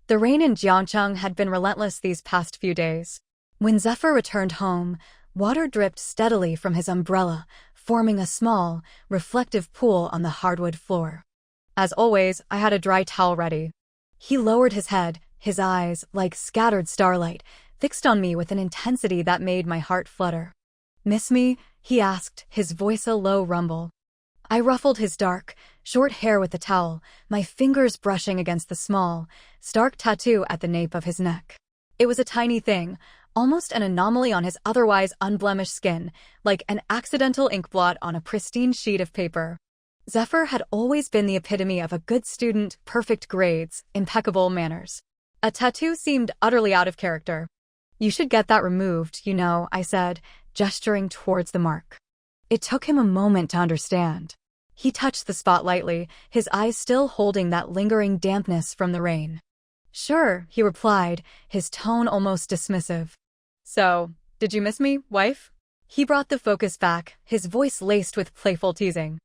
The rain in Jiangcheng had been relentless these past few days. When Zephyr returned home, water dripped steadily from his umbrella, forming a small, reflective pool on the hardwood floor. As always, I had a dry towel ready. He lowered his head, his eyes, like scattered starlight, fixed on me with an intensity that made my heart flutter. "Miss me?" he asked, his voice a low rumble. I ruffled his dark, short hair with the towel, my fingers brushing against the small, stark tattoo at the nape of his neck. It was a tiny thing, almost an anomaly on his otherwise unblemished skin, like an accidental ink blot on a pristine sheet of paper. Zephyr had always been the epitome of a good student, perfect grades, impeccable manners. A tattoo seemed utterly out of character. "You should get that removed, you know," I said, gesturing towards the mark. It took him a moment to understand. He touched the spot lightly, his eyes still holding that lingering dampness from the rain. "Sure," he replied, his tone almost dismissive. "So, did you miss me, wife?" He brought the focus back, his voice laced with playful teasing.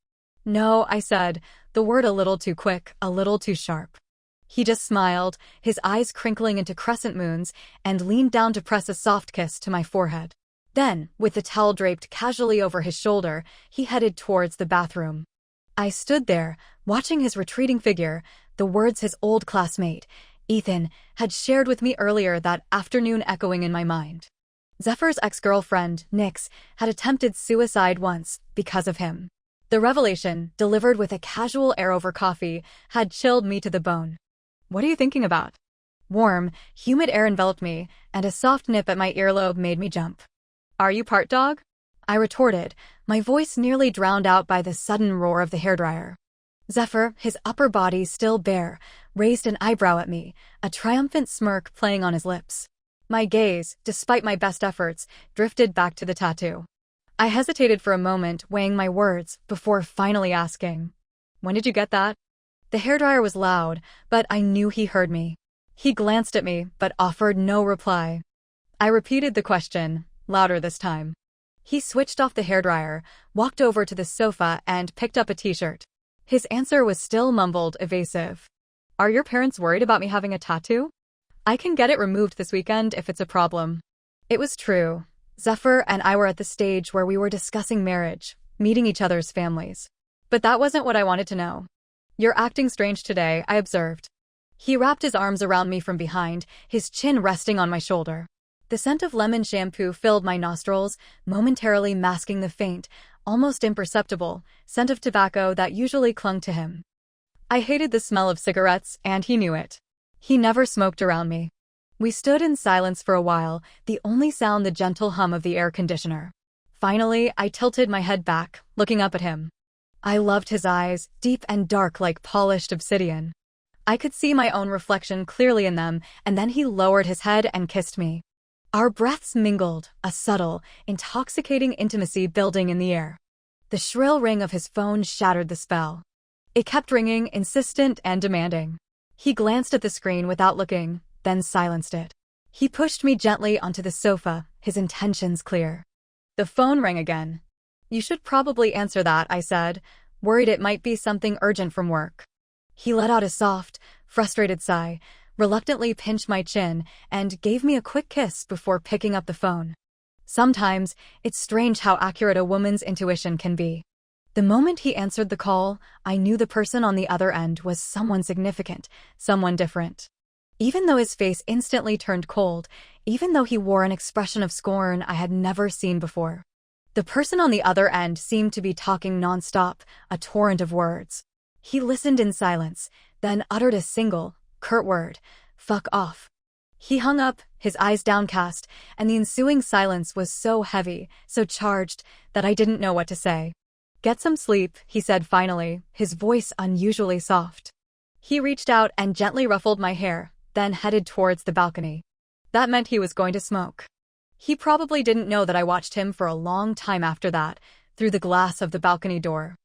"No," I said, the word a little too quick, a little too sharp. He just smiled, his eyes crinkling into crescent moons, and leaned down to press a soft kiss to my forehead. Then, with the towel draped casually over his shoulder, he headed towards the bathroom. I stood there, watching his retreating figure, the words his old classmate, Ethan, had shared with me earlier that afternoon echoing in my mind. Zephyr's ex-girlfriend, Nix, had attempted suicide once, because of him. The revelation, delivered with a casual air over coffee, had chilled me to the bone. "What are you thinking about?" Warm, humid air enveloped me, and a soft nip at my earlobe made me jump. "Are you part dog?" I retorted, my voice nearly drowned out by the sudden roar of the hairdryer. Zephyr, his upper body still bare, raised an eyebrow at me, a triumphant smirk playing on his lips. My gaze, despite my best efforts, drifted back to the tattoo. I hesitated for a moment, weighing my words, before finally asking, "When did you get that?" The hairdryer was loud, but I knew he heard me. He glanced at me, but offered no reply. I repeated the question, louder this time. He switched off the hairdryer, walked over to the sofa, and picked up a t-shirt. His answer was still mumbled, evasive. "Are your parents worried about me having a tattoo? I can get it removed this weekend if it's a problem." It was true. Zephyr and I were at the stage where we were discussing marriage, meeting each other's families. But that wasn't what I wanted to know. "You're acting strange today," I observed. He wrapped his arms around me from behind, his chin resting on my shoulder. The scent of lemon shampoo filled my nostrils, momentarily masking the faint, almost imperceptible, scent of tobacco that usually clung to him. I hated the smell of cigarettes, and he knew it. He never smoked around me. We stood in silence for a while, the only sound the gentle hum of the air conditioner. Finally, I tilted my head back, looking up at him. I loved his eyes, deep and dark like polished obsidian. I could see my own reflection clearly in them, and then he lowered his head and kissed me. Our breaths mingled, a subtle, intoxicating intimacy building in the air. The shrill ring of his phone shattered the spell. It kept ringing, insistent and demanding. He glanced at the screen without looking, then silenced it. He pushed me gently onto the sofa, his intentions clear. The phone rang again. "You should probably answer that," I said, worried it might be something urgent from work. He let out a soft, frustrated sigh, reluctantly pinched my chin, and gave me a quick kiss before picking up the phone. Sometimes, it's strange how accurate a woman's intuition can be. The moment he answered the call, I knew the person on the other end was someone significant, someone different. Even though his face instantly turned cold, even though he wore an expression of scorn I had never seen before. The person on the other end seemed to be talking nonstop, a torrent of words. He listened in silence, then uttered a single, curt word, "Fuck off." He hung up, his eyes downcast, and the ensuing silence was so heavy, so charged, that I didn't know what to say. "Get some sleep," he said finally, his voice unusually soft. He reached out and gently ruffled my hair, then headed towards the balcony. That meant he was going to smoke. He probably didn't know that I watched him for a long time after that, through the glass of the balcony door.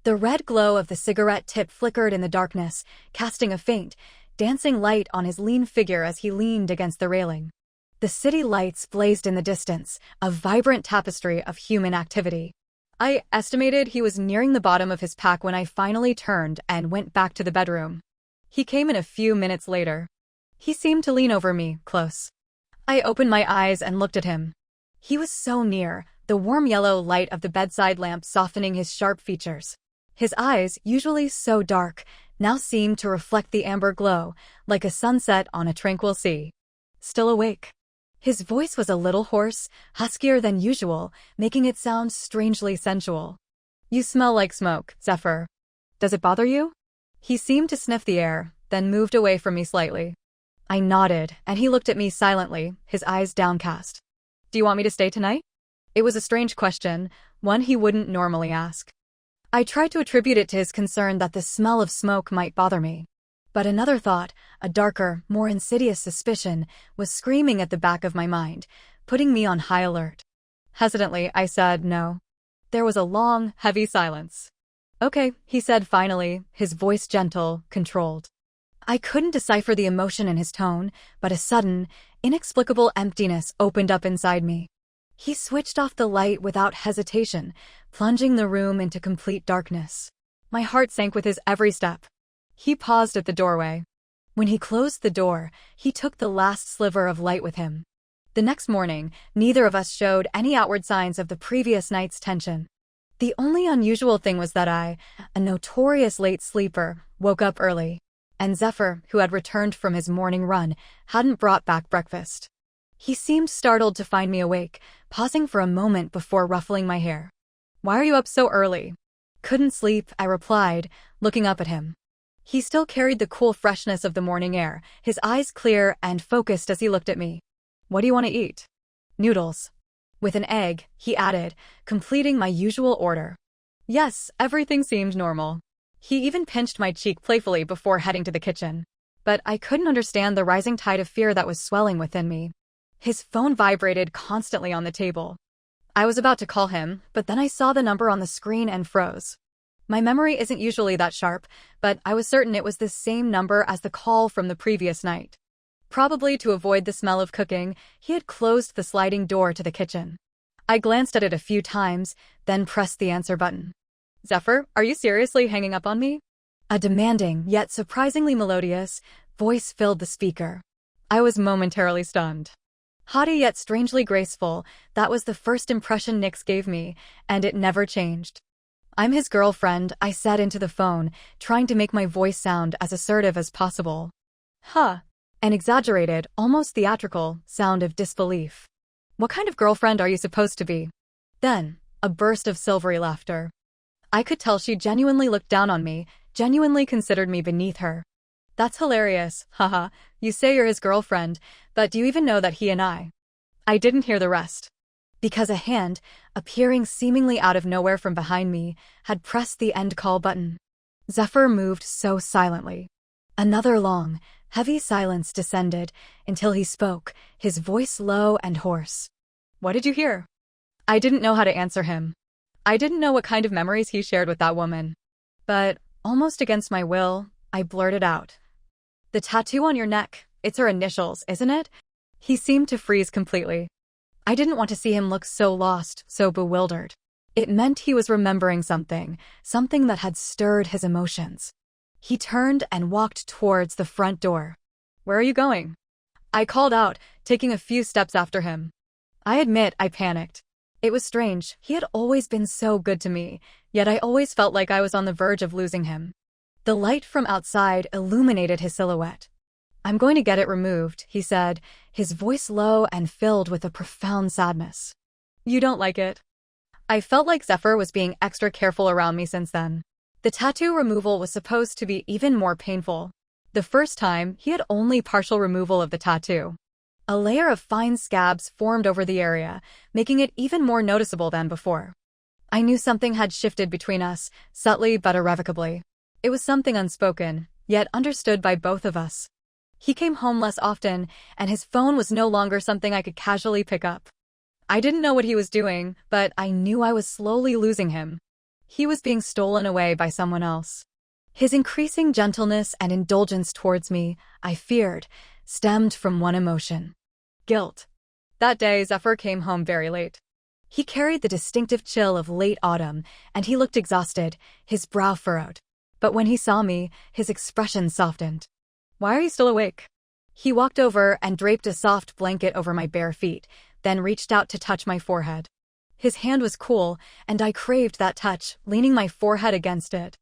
The red glow of the cigarette tip flickered in the darkness, casting a faint, dancing light on his lean figure as he leaned against the railing. The city lights blazed in the distance, a vibrant tapestry of human activity. I estimated he was nearing the bottom of his pack when I finally turned and went back to the bedroom. He came in a few minutes later. He seemed to lean over me, close. I opened my eyes and looked at him. He was so near, the warm yellow light of the bedside lamp softening his sharp features. His eyes, usually so dark, now seemed to reflect the amber glow, like a sunset on a tranquil sea. Still awake. His voice was a little hoarse, huskier than usual, making it sound strangely sensual. You smell like smoke, Zephyr. Does it bother you? He seemed to sniff the air, then moved away from me slightly. I nodded, and he looked at me silently, his eyes downcast. Do you want me to stay tonight? It was a strange question, one he wouldn't normally ask. I tried to attribute it to his concern that the smell of smoke might bother me. But another thought, a darker, more insidious suspicion, was screaming at the back of my mind, putting me on high alert. Hesitantly, I said no. There was a long, heavy silence. Okay, he said finally, his voice gentle, controlled. I couldn't decipher the emotion in his tone, but a sudden, inexplicable emptiness opened up inside me. He switched off the light without hesitation, plunging the room into complete darkness. My heart sank with his every step. He paused at the doorway. When he closed the door, he took the last sliver of light with him. The next morning, neither of us showed any outward signs of the previous night's tension. The only unusual thing was that I, a notorious late sleeper, woke up early, and Zephyr, who had returned from his morning run, hadn't brought back breakfast. He seemed startled to find me awake, pausing for a moment before ruffling my hair. Why are you up so early? Couldn't sleep, I replied, looking up at him. He still carried the cool freshness of the morning air, his eyes clear and focused as he looked at me. What do you want to eat? Noodles. With an egg, he added, completing my usual order. Yes, everything seemed normal. He even pinched my cheek playfully before heading to the kitchen. But I couldn't understand the rising tide of fear that was swelling within me. His phone vibrated constantly on the table. I was about to call him, but then I saw the number on the screen and froze. My memory isn't usually that sharp, but I was certain it was the same number as the call from the previous night. Probably to avoid the smell of cooking, he had closed the sliding door to the kitchen. I glanced at it a few times, then pressed the answer button. Zephyr, are you seriously hanging up on me? A demanding, yet surprisingly melodious, voice filled the speaker. I was momentarily stunned. Haughty yet strangely graceful, that was the first impression Nix gave me, and it never changed. I'm his girlfriend, I said into the phone, trying to make my voice sound as assertive as possible. Huh. An exaggerated, almost theatrical, sound of disbelief. What kind of girlfriend are you supposed to be? Then, a burst of silvery laughter. I could tell she genuinely looked down on me, genuinely considered me beneath her. That's hilarious, haha. You say you're his girlfriend, but do you even know that he and I didn't hear the rest. Because a hand, appearing seemingly out of nowhere from behind me, had pressed the end call button. Zephyr moved so silently. Another long, heavy silence descended until he spoke, his voice low and hoarse. What did you hear? I didn't know how to answer him. I didn't know what kind of memories he shared with that woman. But, almost against my will, I blurted out. The tattoo on your neck, it's her initials, isn't it? He seemed to freeze completely. I didn't want to see him look so lost, so bewildered. It meant he was remembering something that had stirred his emotions. He turned and walked towards the front door. Where are you going? I called out, taking a few steps after him. I admit I panicked. It was strange, he had always been so good to me, yet I always felt like I was on the verge of losing him. The light from outside illuminated his silhouette. I'm going to get it removed, he said, his voice low and filled with a profound sadness. You don't like it? I felt like Zephyr was being extra careful around me since then. The tattoo removal was supposed to be even more painful. The first time, he had only partial removal of the tattoo. A layer of fine scabs formed over the area, making it even more noticeable than before. I knew something had shifted between us, subtly but irrevocably. It was something unspoken, yet understood by both of us. He came home less often, and his phone was no longer something I could casually pick up. I didn't know what he was doing, but I knew I was slowly losing him. He was being stolen away by someone else. His increasing gentleness and indulgence towards me, I feared, stemmed from one emotion. Guilt. That day, Zephyr came home very late. He carried the distinctive chill of late autumn, and he looked exhausted, his brow furrowed. But when he saw me, his expression softened. Why are you still awake? He walked over and draped a soft blanket over my bare feet, then reached out to touch my forehead. His hand was cool, and I craved that touch, leaning my forehead against it.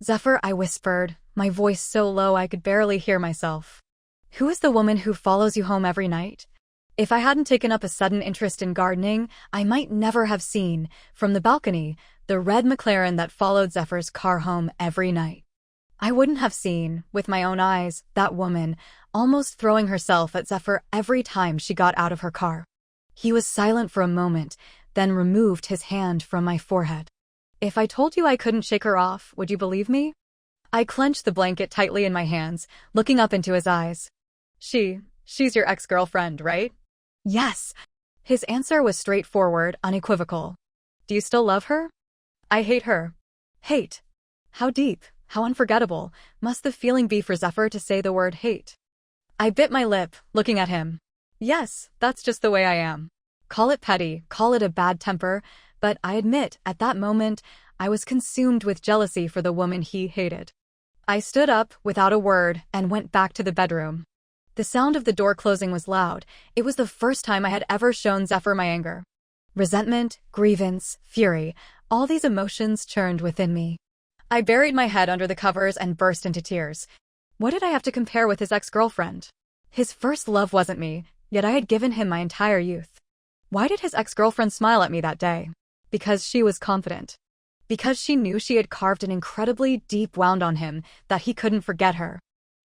"Zephyr," I whispered, my voice so low I could barely hear myself. "Who is the woman who follows you home every night?" If I hadn't taken up a sudden interest in gardening, I might never have seen, from the balcony, the red McLaren that followed Zephyr's car home every night. I wouldn't have seen, with my own eyes, that woman almost throwing herself at Zephyr every time she got out of her car. He was silent for a moment, then removed his hand from my forehead. "If I told you I couldn't shake her off, would you believe me?" I clenched the blanket tightly in my hands, looking up into his eyes. She's your ex-girlfriend, right?" "Yes." His answer was straightforward, unequivocal. "Do you still love her?" "I hate her." "Hate? How deep, how unforgettable must the feeling be for Zephyr to say the word hate?" I bit my lip, looking at him. "Yes, that's just the way I am. Call it petty, call it a bad temper, but I admit, at that moment, I was consumed with jealousy for the woman he hated." I stood up, without a word, and went back to the bedroom. The sound of the door closing was loud. It was the first time I had ever shown Zephyr my anger. Resentment, grievance, fury, all these emotions churned within me. I buried my head under the covers and burst into tears. What did I have to compare with his ex-girlfriend? His first love wasn't me, yet I had given him my entire youth. Why did his ex-girlfriend smile at me that day? Because she was confident. Because she knew she had carved an incredibly deep wound on him that he couldn't forget her.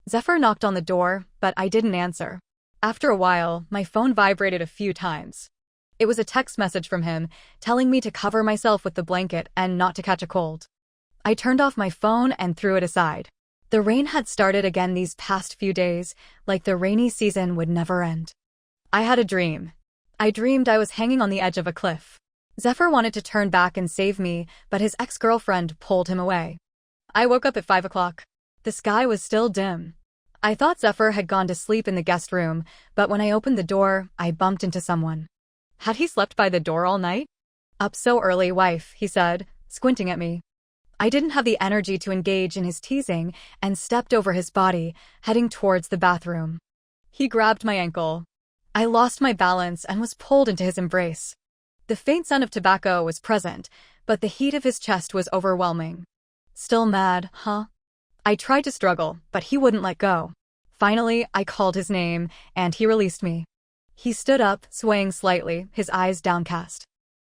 Zephyr knocked on the door, but I didn't answer. After a while, my phone vibrated a few times. It was a text message from him, telling me to cover myself with the blanket and not to catch a cold. I turned off my phone and threw it aside. The rain had started again these past few days, like the rainy season would never end. I had a dream. I dreamed I was hanging on the edge of a cliff. Zephyr wanted to turn back and save me, but his ex-girlfriend pulled him away. I woke up at 5 o'clock. The sky was still dim. I thought Zephyr had gone to sleep in the guest room, but when I opened the door, I bumped into someone. Had he slept by the door all night? "Up so early, wife," he said, squinting at me. I didn't have the energy to engage in his teasing and stepped over his body, heading towards the bathroom. He grabbed my ankle. I lost my balance and was pulled into his embrace. The faint scent of tobacco was present, but the heat of his chest was overwhelming. "Still mad, huh?" I tried to struggle, but he wouldn't let go. Finally, I called his name, and he released me. He stood up, swaying slightly, his eyes downcast.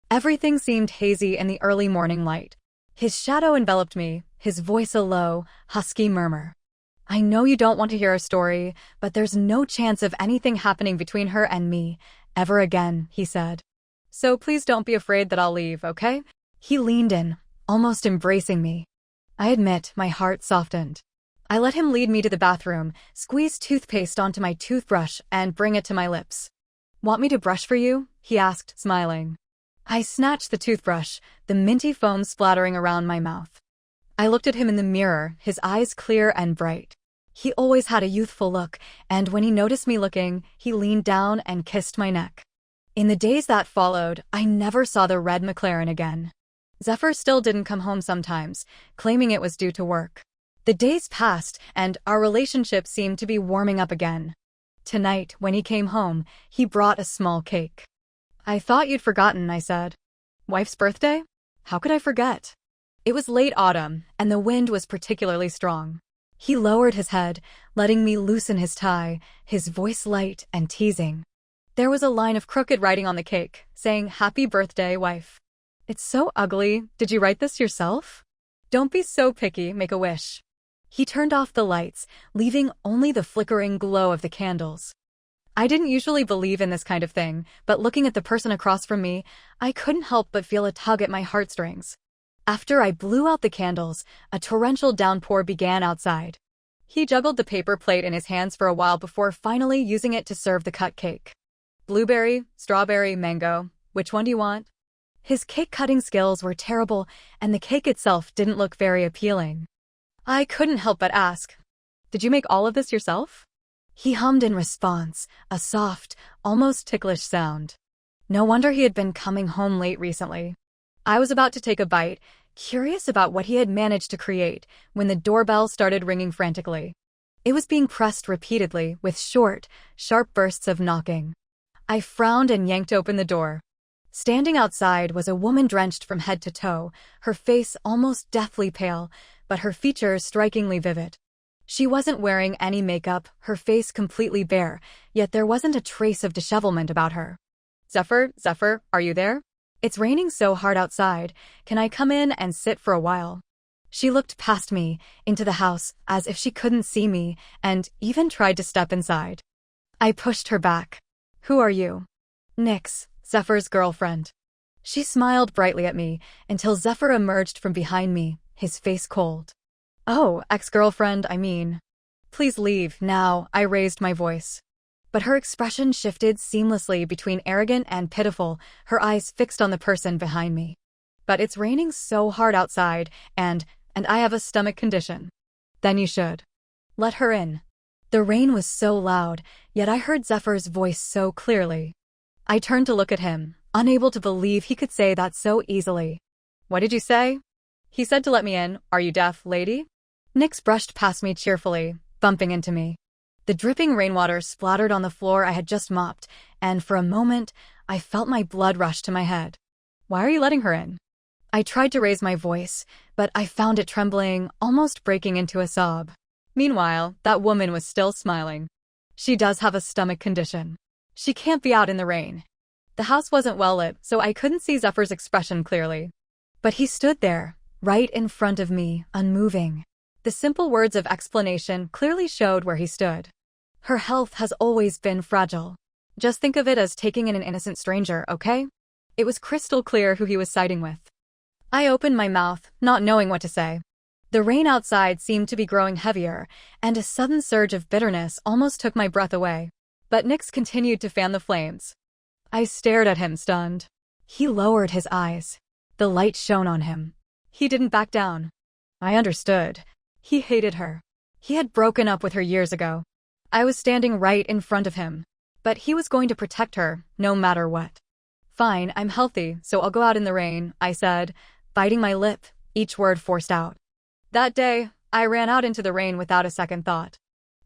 Everything seemed hazy in the early morning light. His shadow enveloped me, his voice a low, husky murmur. "I know you don't want to hear a story, but there's no chance of anything happening between her and me, ever again," he said. "So please don't be afraid that I'll leave, okay?" He leaned in, almost embracing me. I admit, my heart softened. I let him lead me to the bathroom, squeeze toothpaste onto my toothbrush, and bring it to my lips. "Want me to brush for you?" he asked, smiling. I snatched the toothbrush, the minty foam splattering around my mouth. I looked at him in the mirror, his eyes clear and bright. He always had a youthful look, and when he noticed me looking, he leaned down and kissed my neck. In the days that followed, I never saw the red McLaren again. Zephyr still didn't come home sometimes, claiming it was due to work. The days passed, and our relationship seemed to be warming up again. Tonight, when he came home, he brought a small cake. "I thought you'd forgotten," I said. "Wife's birthday? How could I forget?" It was late autumn, and the wind was particularly strong. He lowered his head, letting me loosen his tie, his voice light and teasing. There was a line of crooked writing on the cake, saying, "Happy birthday, wife." "It's so ugly. Did you write this yourself?" "Don't be so picky, make a wish." He turned off the lights, leaving only the flickering glow of the candles. I didn't usually believe in this kind of thing, but looking at the person across from me, I couldn't help but feel a tug at my heartstrings. After I blew out the candles, a torrential downpour began outside. He juggled the paper plate in his hands for a while before finally using it to serve the cut cake. "Blueberry, strawberry, mango, which one do you want?" His cake-cutting skills were terrible, and the cake itself didn't look very appealing. I couldn't help but ask, "Did you make all of this yourself?" He hummed in response, a soft, almost ticklish sound. No wonder he had been coming home late recently. I was about to take a bite, curious about what he had managed to create, when the doorbell started ringing frantically. It was being pressed repeatedly with short, sharp bursts of knocking. I frowned and yanked open the door. Standing outside was a woman drenched from head to toe, her face almost deathly pale, but her features strikingly vivid. She wasn't wearing any makeup, her face completely bare, yet there wasn't a trace of dishevelment about her. Zephyr, are you there? It's raining so hard outside. Can I come in and sit for a while? She looked past me, into the house, as if she couldn't see me, and even tried to step inside. I pushed her back. Who are you? Nyx, Zephyr's girlfriend. She smiled brightly at me, until Zephyr emerged from behind me, his face cold. Oh, ex-girlfriend, I mean. Please leave, now, I raised my voice. But her expression shifted seamlessly between arrogant and pitiful, her eyes fixed on the person behind me. But it's raining so hard outside, and I have a stomach condition. Then you should. Let her in. The rain was so loud, yet I heard Zephyr's voice so clearly. I turned to look at him, unable to believe he could say that so easily. What did you say? He said to let me in. Are you deaf, lady? Nyx brushed past me cheerfully, bumping into me. The dripping rainwater splattered on the floor I had just mopped, and for a moment, I felt my blood rush to my head. Why are you letting her in? I tried to raise my voice, but I found it trembling, almost breaking into a sob. Meanwhile, that woman was still smiling. She does have a stomach condition. She can't be out in the rain. The house wasn't well lit, so I couldn't see Zephyr's expression clearly. But he stood there, right in front of me, unmoving. The simple words of explanation clearly showed where he stood. Her health has always been fragile. Just think of it as taking in an innocent stranger, okay? It was crystal clear who he was siding with. I opened my mouth, not knowing what to say. The rain outside seemed to be growing heavier, and a sudden surge of bitterness almost took my breath away. But Nyx continued to fan the flames. I stared at him, stunned. He lowered his eyes. The light shone on him. He didn't back down. I understood. He hated her. He had broken up with her years ago. I was standing right in front of him. But he was going to protect her, no matter what. Fine, I'm healthy, so I'll go out in the rain, I said, biting my lip, each word forced out. That day, I ran out into the rain without a second thought.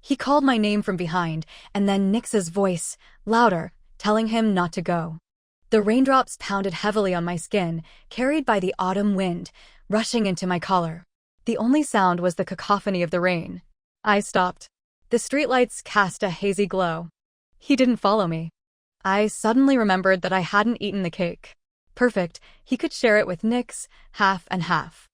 He called my name from behind, and then Nyx's voice, louder, telling him not to go. The raindrops pounded heavily on my skin, carried by the autumn wind, rushing into my collar. The only sound was the cacophony of the rain. I stopped. The streetlights cast a hazy glow. He didn't follow me. I suddenly remembered that I hadn't eaten the cake. Perfect, he could share it with Nyx, half and half.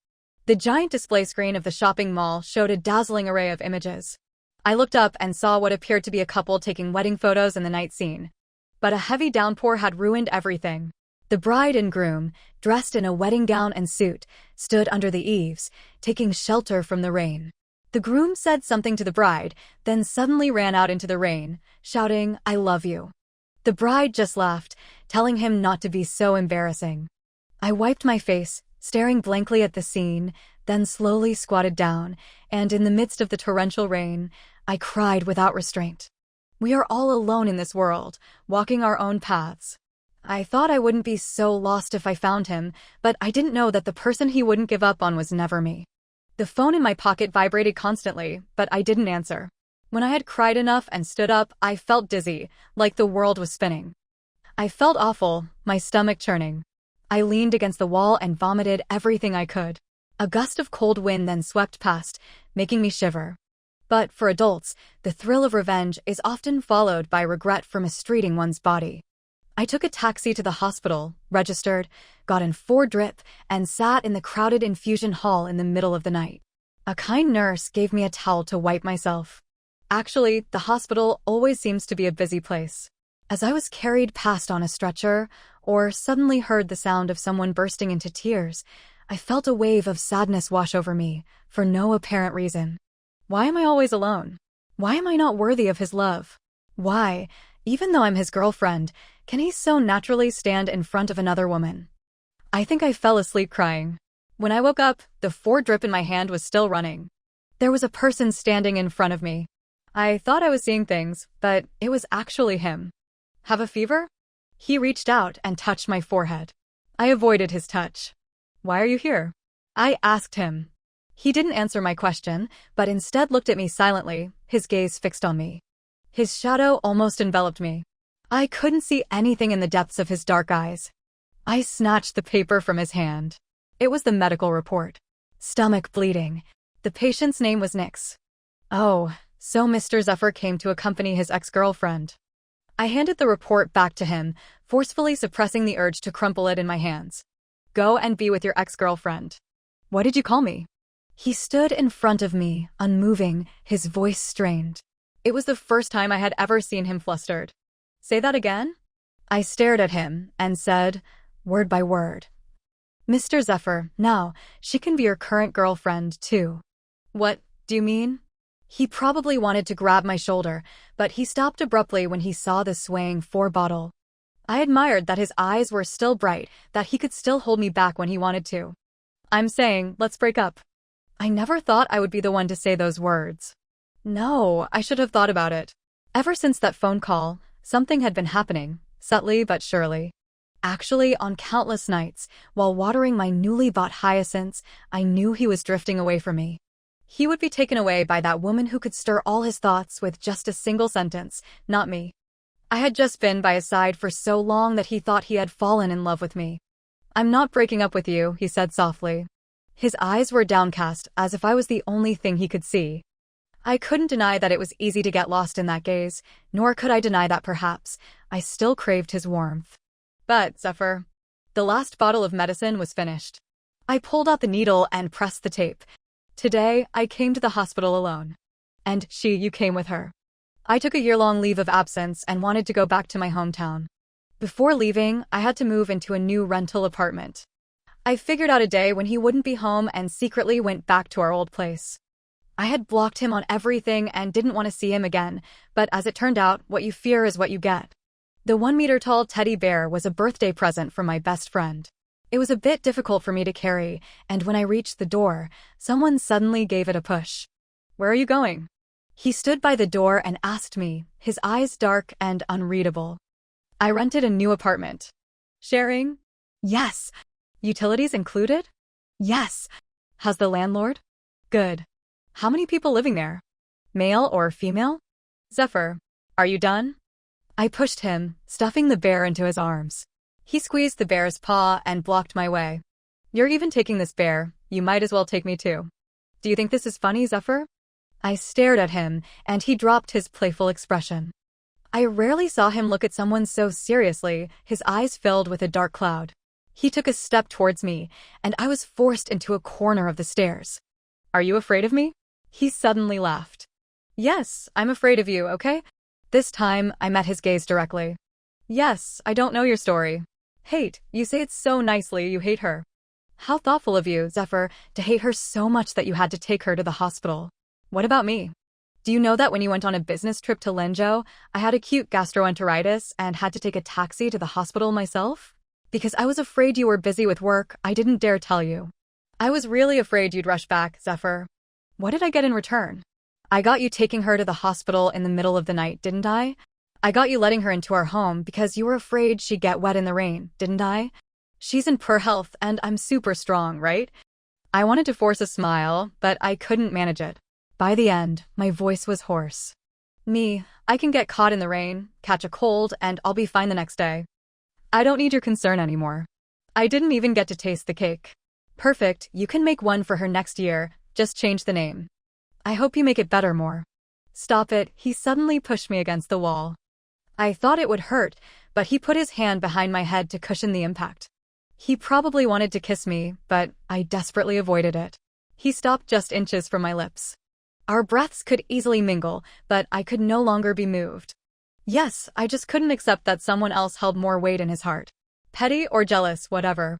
The giant display screen of the shopping mall showed a dazzling array of images. I looked up and saw what appeared to be a couple taking wedding photos in the night scene. But a heavy downpour had ruined everything. The bride and groom, dressed in a wedding gown and suit, stood under the eaves, taking shelter from the rain. The groom said something to the bride, then suddenly ran out into the rain, shouting, "I love you." The bride just laughed, telling him not to be so embarrassing. I wiped my face, staring blankly at the scene, then slowly squatted down, and in the midst of the torrential rain, I cried without restraint. We are all alone in this world, walking our own paths. I thought I wouldn't be so lost if I found him, but I didn't know that the person he wouldn't give up on was never me. The phone in my pocket vibrated constantly, but I didn't answer. When I had cried enough and stood up, I felt dizzy, like the world was spinning. I felt awful, my stomach churning. I leaned against the wall and vomited everything I could. A gust of cold wind then swept past, making me shiver. But for adults, the thrill of revenge is often followed by regret for mistreating one's body. I took a taxi to the hospital, registered, got in 4 drip, and sat in the crowded infusion hall in the middle of the night. A kind nurse gave me a towel to wipe myself. Actually, the hospital always seems to be a busy place. As I was carried past on a stretcher, or suddenly heard the sound of someone bursting into tears, I felt a wave of sadness wash over me, for no apparent reason. Why am I always alone? Why am I not worthy of his love? Why, even though I'm his girlfriend, can he so naturally stand in front of another woman? I think I fell asleep crying. When I woke up, the 4 drip in my hand was still running. There was a person standing in front of me. I thought I was seeing things, but it was actually him. Have a fever? He reached out and touched my forehead. I avoided his touch. Why are you here? I asked him. He didn't answer my question, but instead looked at me silently, his gaze fixed on me. His shadow almost enveloped me. I couldn't see anything in the depths of his dark eyes. I snatched the paper from his hand. It was the medical report. Stomach bleeding. The patient's name was Nix. Oh, so Mr. Zephyr came to accompany his ex-girlfriend. I handed the report back to him, forcefully suppressing the urge to crumple it in my hands. Go and be with your ex-girlfriend. What did you call me? He stood in front of me, unmoving, his voice strained. It was the first time I had ever seen him flustered. Say that again? I stared at him and said, word by word. Mr. Zephyr, now, she can be your current girlfriend, too. What do you mean? He probably wanted to grab my shoulder, but he stopped abruptly when he saw the swaying 4 bottle. I admired that his eyes were still bright, that he could still hold me back when he wanted to. I'm saying, let's break up. I never thought I would be the one to say those words. No, I should have thought about it. Ever since that phone call, something had been happening, subtly but surely. Actually, on countless nights, while watering my newly bought hyacinths, I knew he was drifting away from me. He would be taken away by that woman who could stir all his thoughts with just a single sentence, not me. I had just been by his side for so long that he thought he had fallen in love with me. I'm not breaking up with you, he said softly. His eyes were downcast, as if I was the only thing he could see. I couldn't deny that it was easy to get lost in that gaze, nor could I deny that perhaps I still craved his warmth. But, Zephyr, the last bottle of medicine was finished. I pulled out the needle and pressed the tape. Today, I came to the hospital alone. And you came with her. I took a year-long leave of absence and wanted to go back to my hometown. Before leaving, I had to move into a new rental apartment. I figured out a day when he wouldn't be home and secretly went back to our old place. I had blocked him on everything and didn't want to see him again, but as it turned out, what you fear is what you get. The 1-meter-tall teddy bear was a birthday present from my best friend. It was a bit difficult for me to carry, and when I reached the door, someone suddenly gave it a push. Where are you going? He stood by the door and asked me, his eyes dark and unreadable. I rented a new apartment. Sharing? Yes. Utilities included? Yes. How's the landlord? Good. How many people living there? Male or female? Zephyr, are you done? I pushed him, stuffing the bear into his arms. He squeezed the bear's paw and blocked my way. You're even taking this bear, you might as well take me too. Do you think this is funny, Zephyr? I stared at him, and he dropped his playful expression. I rarely saw him look at someone so seriously, his eyes filled with a dark cloud. He took a step towards me, and I was forced into a corner of the stairs. Are you afraid of me? He suddenly laughed. Yes, I'm afraid of you, okay? This time, I met his gaze directly. Yes, I don't know your story. Hate, you say it so nicely you hate her. How thoughtful of you, Zephyr, to hate her so much that you had to take her to the hospital. What about me? Do you know that when you went on a business trip to Lenzhou, I had acute gastroenteritis and had to take a taxi to the hospital myself? Because I was afraid you were busy with work, I didn't dare tell you. I was really afraid you'd rush back, Zephyr. What did I get in return? I got you taking her to the hospital in the middle of the night, didn't I? I got you letting her into our home because you were afraid she'd get wet in the rain, didn't I? She's in poor health and I'm super strong, right? I wanted to force a smile, but I couldn't manage it. By the end, my voice was hoarse. Me, I can get caught in the rain, catch a cold, and I'll be fine the next day. I don't need your concern anymore. I didn't even get to taste the cake. Perfect, you can make one for her next year, just change the name. I hope you make it better more. Stop it, he suddenly pushed me against the wall. I thought it would hurt, but he put his hand behind my head to cushion the impact. He probably wanted to kiss me, but I desperately avoided it. He stopped just inches from my lips. Our breaths could easily mingle, but I could no longer be moved. Yes, I just couldn't accept that someone else held more weight in his heart. Petty or jealous, whatever.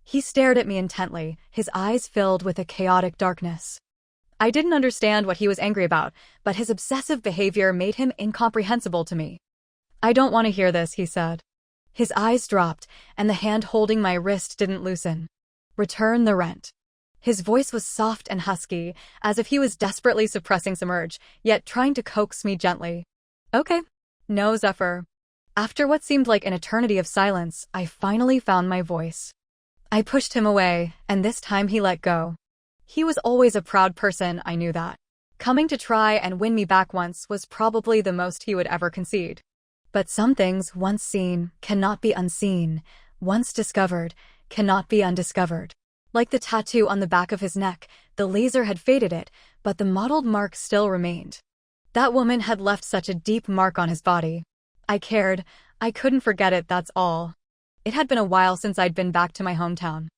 He stared at me intently, his eyes filled with a chaotic darkness. I didn't understand what he was angry about, but his obsessive behavior made him incomprehensible to me. I don't want to hear this, he said. His eyes dropped, and the hand holding my wrist didn't loosen. Return the rent. His voice was soft and husky, as if he was desperately suppressing some urge, yet trying to coax me gently. Okay. No, Zephyr. After what seemed like an eternity of silence, I finally found my voice. I pushed him away, and this time he let go. He was always a proud person, I knew that. Coming to try and win me back once was probably the most he would ever concede. But some things, once seen, cannot be unseen. Once discovered, cannot be undiscovered. Like the tattoo on the back of his neck, the laser had faded it, but the mottled mark still remained. That woman had left such a deep mark on his body. I cared. I couldn't forget it, that's all. It had been a while since I'd been back to my hometown.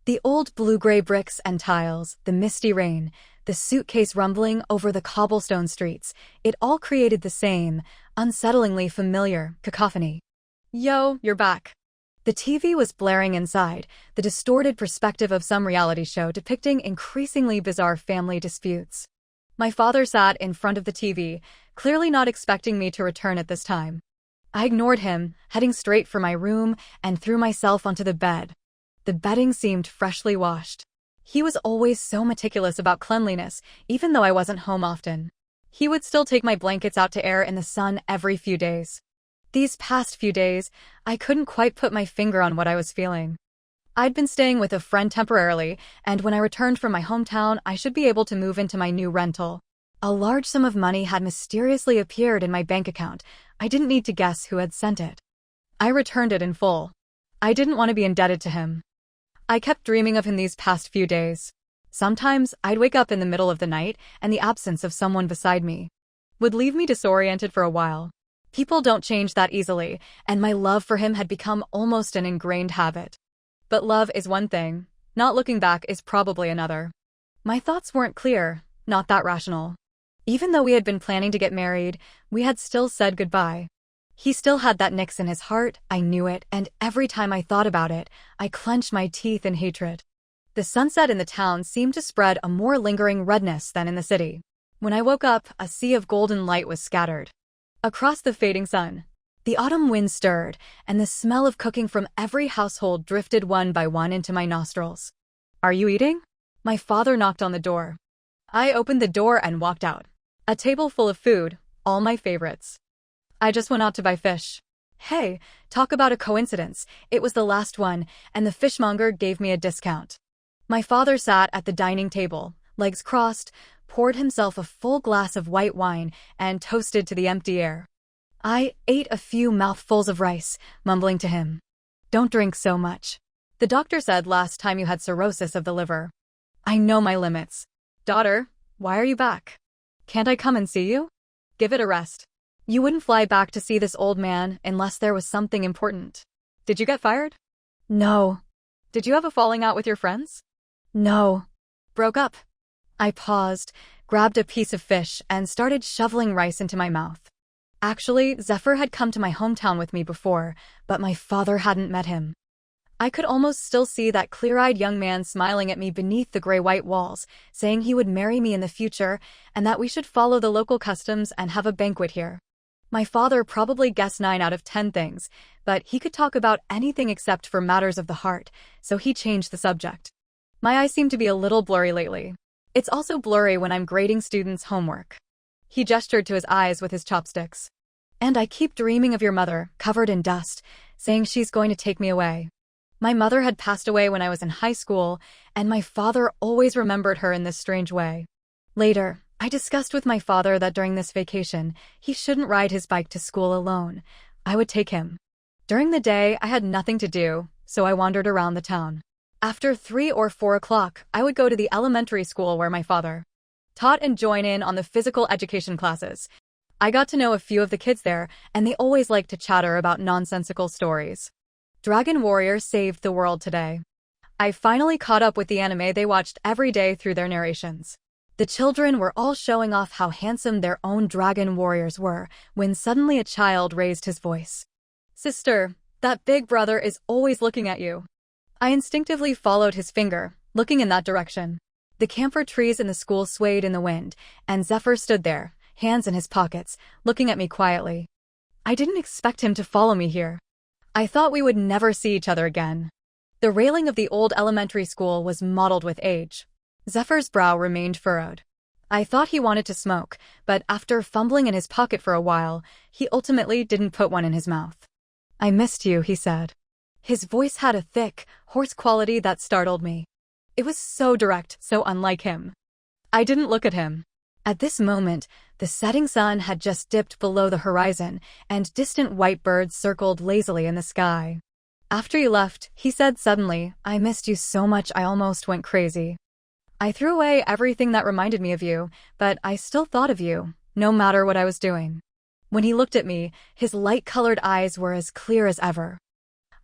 The old blue-gray bricks and tiles, the misty rain, the suitcase rumbling over the cobblestone streets, it all created the same, unsettlingly familiar, cacophony. Yo, you're back. The TV was blaring inside, the distorted perspective of some reality show depicting increasingly bizarre family disputes. My father sat in front of the TV, clearly not expecting me to return at this time. I ignored him, heading straight for my room and threw myself onto the bed. The bedding seemed freshly washed. He was always so meticulous about cleanliness, even though I wasn't home often. He would still take my blankets out to air in the sun every few days. These past few days, I couldn't quite put my finger on what I was feeling. I'd been staying with a friend temporarily, and when I returned from my hometown, I should be able to move into my new rental. A large sum of money had mysteriously appeared in my bank account. I didn't need to guess who had sent it. I returned it in full. I didn't want to be indebted to him. I kept dreaming of him these past few days. Sometimes, I'd wake up in the middle of the night, and the absence of someone beside me would leave me disoriented for a while. People don't change that easily, and my love for him had become almost an ingrained habit. But love is one thing, not looking back is probably another. My thoughts weren't clear, not that rational. Even though we had been planning to get married, we had still said goodbye. He still had that nix in his heart, I knew it, and every time I thought about it, I clenched my teeth in hatred. The sunset in the town seemed to spread a more lingering redness than in the city. When I woke up, a sea of golden light was scattered across the fading sun. The autumn wind stirred, and the smell of cooking from every household drifted one by one into my nostrils. "Are you eating?" My father knocked on the door. I opened the door and walked out. A table full of food, all my favorites. I just went out to buy fish. Hey, talk about a coincidence. It was the last one, and the fishmonger gave me a discount. My father sat at the dining table, legs crossed, poured himself a full glass of white wine, and toasted to the empty air. I ate a few mouthfuls of rice, mumbling to him, "Don't drink so much. The doctor said last time you had cirrhosis of the liver." I know my limits. "Daughter, why are you back? Can't I come and see you? Give it a rest. You wouldn't fly back to see this old man unless there was something important. Did you get fired?" "No." "Did you have a falling out with your friends?" "No." "Broke up?" I paused, grabbed a piece of fish, and started shoveling rice into my mouth. Actually, Zephyr had come to my hometown with me before, but my father hadn't met him. I could almost still see that clear-eyed young man smiling at me beneath the gray-white walls, saying he would marry me in the future and that we should follow the local customs and have a banquet here. My father probably guessed 9 out of 10 things, but he could talk about anything except for matters of the heart, so he changed the subject. My eyes seem to be a little blurry lately. It's also blurry when I'm grading students' homework. He gestured to his eyes with his chopsticks. "And I keep dreaming of your mother, covered in dust, saying she's going to take me away." My mother had passed away when I was in high school, and my father always remembered her in this strange way. Later, I discussed with my father that during this vacation, he shouldn't ride his bike to school alone. I would take him. During the day, I had nothing to do, so I wandered around the town. After 3 or 4 o'clock, I would go to the elementary school where my father taught and join in on the physical education classes. I got to know a few of the kids there, and they always liked to chatter about nonsensical stories. Dragon Warrior saved the world today. I finally caught up with the anime they watched every day through their narrations. The children were all showing off how handsome their own dragon warriors were, when suddenly a child raised his voice. "Sister, that big brother is always looking at you." I instinctively followed his finger, looking in that direction. The camphor trees in the school swayed in the wind, and Zephyr stood there, hands in his pockets, looking at me quietly. I didn't expect him to follow me here. I thought we would never see each other again. The railing of the old elementary school was mottled with age. Zephyr's brow remained furrowed. I thought he wanted to smoke, but after fumbling in his pocket for a while, he ultimately didn't put one in his mouth. "I missed you," he said. His voice had a thick, hoarse quality that startled me. It was so direct, so unlike him. I didn't look at him. At this moment, the setting sun had just dipped below the horizon, and distant white birds circled lazily in the sky. After you left, he said suddenly, "I missed you so much I almost went crazy. I threw away everything that reminded me of you, but I still thought of you, no matter what I was doing." When he looked at me, his light-colored eyes were as clear as ever.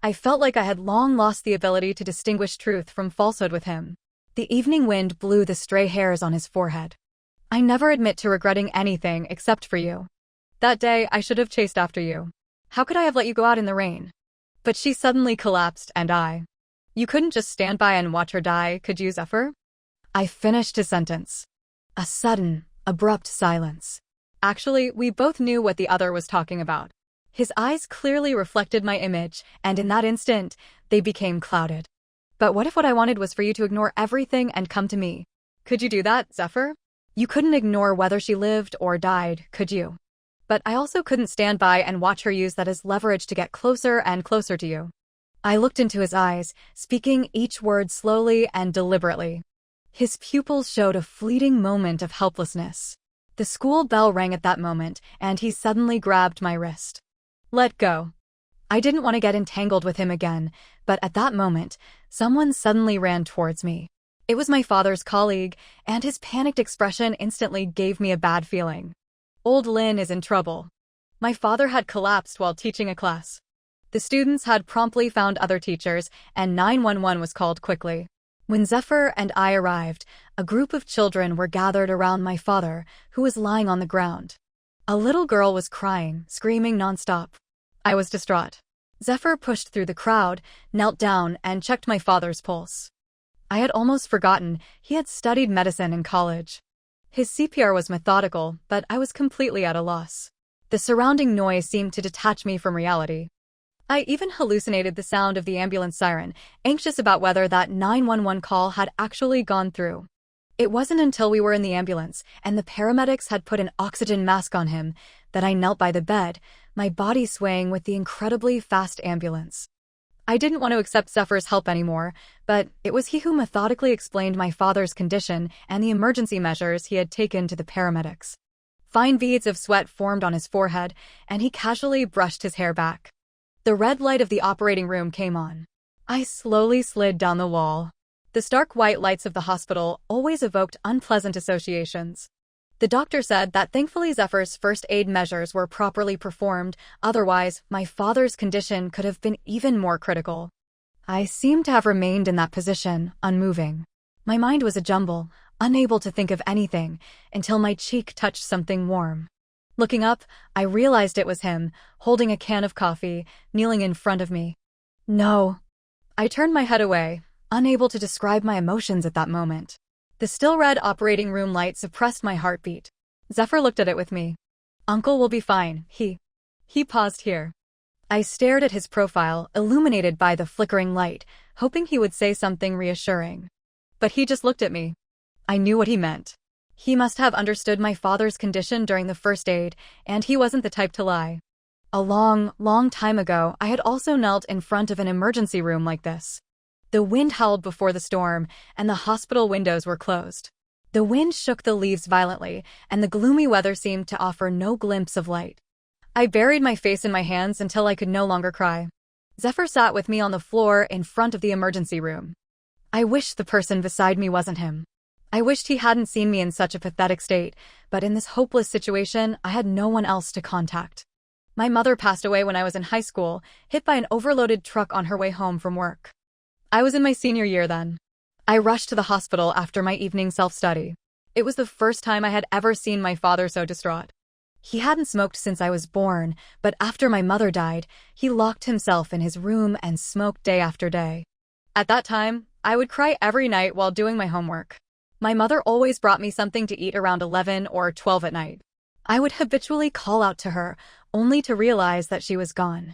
I felt like I had long lost the ability to distinguish truth from falsehood with him. The evening wind blew the stray hairs on his forehead. "I never admit to regretting anything except for you. That day, I should have chased after you. How could I have let you go out in the rain?" But she suddenly collapsed, and "You couldn't just stand by and watch her die, could you, Zephyr?" I finished his sentence. A sudden, abrupt silence. Actually, we both knew what the other was talking about. His eyes clearly reflected my image, and in that instant, they became clouded. "But what if what I wanted was for you to ignore everything and come to me? Could you do that, Zephyr? You couldn't ignore whether she lived or died, could you? But I also couldn't stand by and watch her use that as leverage to get closer and closer to you." I looked into his eyes, speaking each word slowly and deliberately. His pupils showed a fleeting moment of helplessness. The school bell rang at that moment, and he suddenly grabbed my wrist. "Let go." I didn't want to get entangled with him again, but at that moment, someone suddenly ran towards me. It was my father's colleague, and his panicked expression instantly gave me a bad feeling. Old Lin is in trouble. My father had collapsed while teaching a class. The students had promptly found other teachers, and 911 was called quickly. When Zephyr and I arrived, a group of children were gathered around my father, who was lying on the ground. A little girl was crying, screaming nonstop. I was distraught. Zephyr pushed through the crowd, knelt down, and checked my father's pulse. I had almost forgotten he had studied medicine in college. His CPR was methodical, but I was completely at a loss. The surrounding noise seemed to detach me from reality. I even hallucinated the sound of the ambulance siren, anxious about whether that 911 call had actually gone through. It wasn't until we were in the ambulance and the paramedics had put an oxygen mask on him that I knelt by the bed, my body swaying with the incredibly fast ambulance. I didn't want to accept Zephyr's help anymore, but it was he who methodically explained my father's condition and the emergency measures he had taken to the paramedics. Fine beads of sweat formed on his forehead, and he casually brushed his hair back. The red light of the operating room came on. I slowly slid down the wall. The stark white lights of the hospital always evoked unpleasant associations. The doctor said that thankfully Zephyr's first aid measures were properly performed, otherwise my father's condition could have been even more critical. I seemed to have remained in that position, unmoving. My mind was a jumble, unable to think of anything, until my cheek touched something warm. Looking up, I realized it was him, holding a can of coffee, kneeling in front of me. "No." I turned my head away, unable to describe my emotions at that moment. The still red operating room light suppressed my heartbeat. Zephyr looked at it with me. "Uncle will be fine, he paused here." I stared at his profile, illuminated by the flickering light, hoping he would say something reassuring. But he just looked at me. I knew what he meant. He must have understood my father's condition during the first aid, and he wasn't the type to lie. A long, long time ago, I had also knelt in front of an emergency room like this. The wind howled before the storm, and the hospital windows were closed. The wind shook the leaves violently, and the gloomy weather seemed to offer no glimpse of light. I buried my face in my hands until I could no longer cry. Zephyr sat with me on the floor in front of the emergency room. I wished the person beside me wasn't him. I wished he hadn't seen me in such a pathetic state, but in this hopeless situation, I had no one else to contact. My mother passed away when I was in high school, hit by an overloaded truck on her way home from work. I was in my senior year then. I rushed to the hospital after my evening self-study. It was the first time I had ever seen my father so distraught. He hadn't smoked since I was born, but after my mother died, he locked himself in his room and smoked day after day. At that time, I would cry every night while doing my homework. My mother always brought me something to eat around 11 or 12 at night. I would habitually call out to her, only to realize that she was gone.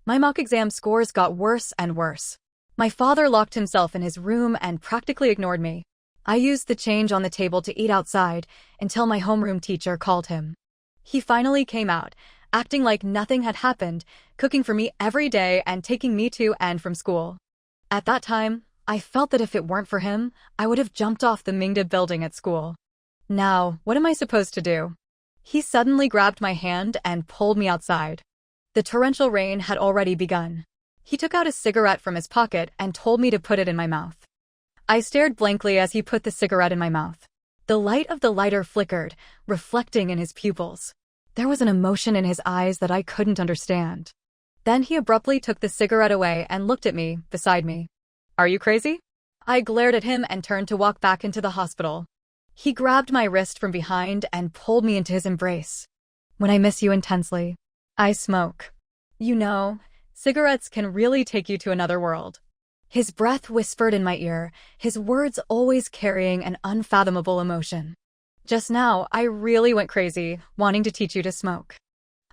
My mock exam scores got worse and worse. My father locked himself in his room and practically ignored me. I used the change on the table to eat outside until my homeroom teacher called him. He finally came out, acting like nothing had happened, cooking for me every day and taking me to and from school. At that time, I felt that if it weren't for him, I would have jumped off the Mingda building at school. Now, what am I supposed to do? He suddenly grabbed my hand and pulled me outside. The torrential rain had already begun. He took out a cigarette from his pocket and told me to put it in my mouth. I stared blankly as he put the cigarette in my mouth. The light of the lighter flickered, reflecting in his pupils. There was an emotion in his eyes that I couldn't understand. Then he abruptly took the cigarette away and looked at me, beside me. Are you crazy? I glared at him and turned to walk back into the hospital. He grabbed my wrist from behind and pulled me into his embrace. When I miss you intensely, I smoke. You know, cigarettes can really take you to another world. His breath whispered in my ear, his words always carrying an unfathomable emotion. Just now, I really went crazy, wanting to teach you to smoke.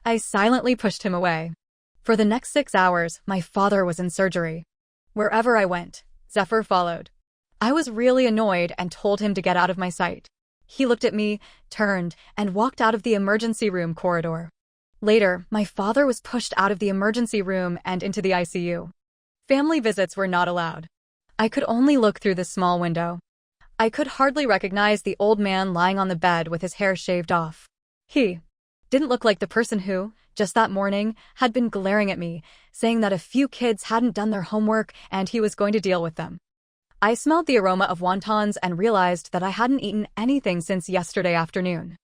I silently pushed him away. For the next 6 hours, my father was in surgery. Wherever I went, Zephyr followed. I was really annoyed and told him to get out of my sight. He looked at me, turned, and walked out of the emergency room corridor. Later, my father was pushed out of the emergency room and into the ICU. Family visits were not allowed. I could only look through the small window. I could hardly recognize the old man lying on the bed with his hair shaved off. He didn't look like the person who, just that morning, had been glaring at me, saying that a few kids hadn't done their homework and he was going to deal with them. I smelled the aroma of wontons and realized that I hadn't eaten anything since yesterday afternoon.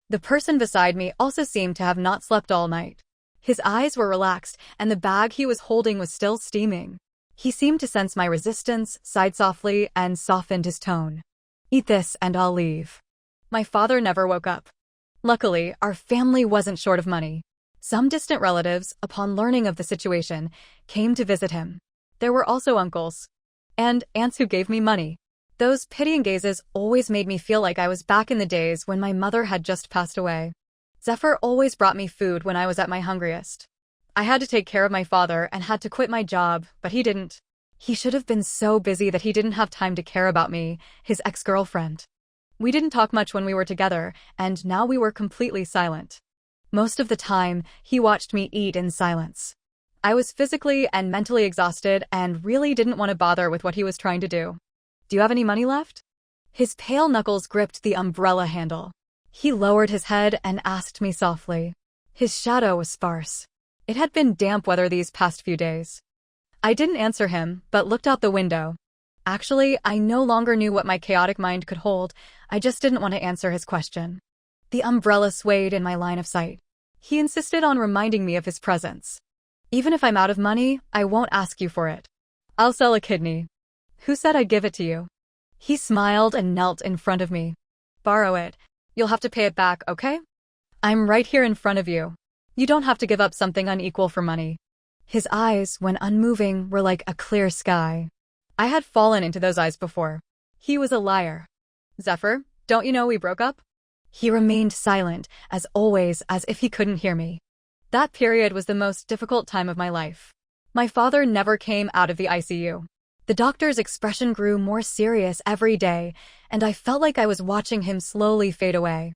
The person beside me also seemed to have not slept all night. His eyes were relaxed, and the bag he was holding was still steaming. He seemed to sense my resistance, sighed softly, and softened his tone. Eat this and I'll leave. My father never woke up. Luckily, our family wasn't short of money. Some distant relatives, upon learning of the situation, came to visit him. There were also uncles and aunts who gave me money. Those pitying gazes always made me feel like I was back in the days when my mother had just passed away. Zephyr always brought me food when I was at my hungriest. I had to take care of my father and had to quit my job, but he didn't. He should have been so busy that he didn't have time to care about me, his ex-girlfriend. We didn't talk much when we were together, and now we were completely silent. Most of the time, he watched me eat in silence. I was physically and mentally exhausted and really didn't want to bother with what he was trying to do. Do you have any money left? His pale knuckles gripped the umbrella handle. He lowered his head and asked me softly. His shadow was sparse. It had been damp weather these past few days. I didn't answer him, but looked out the window. Actually, I no longer knew what my chaotic mind could hold. I just didn't want to answer his question. The umbrella swayed in my line of sight. He insisted on reminding me of his presence. Even if I'm out of money, I won't ask you for it. I'll sell a kidney. Who said I'd give it to you? He smiled and knelt in front of me. Borrow it. You'll have to pay it back, okay? I'm right here in front of you. You don't have to give up something unequal for money. His eyes, when unmoving, were like a clear sky. I had fallen into those eyes before. He was a liar. Zephyr, don't you know we broke up? He remained silent, as always, as if he couldn't hear me. That period was the most difficult time of my life. My father never came out of the ICU. The doctor's expression grew more serious every day, and I felt like I was watching him slowly fade away.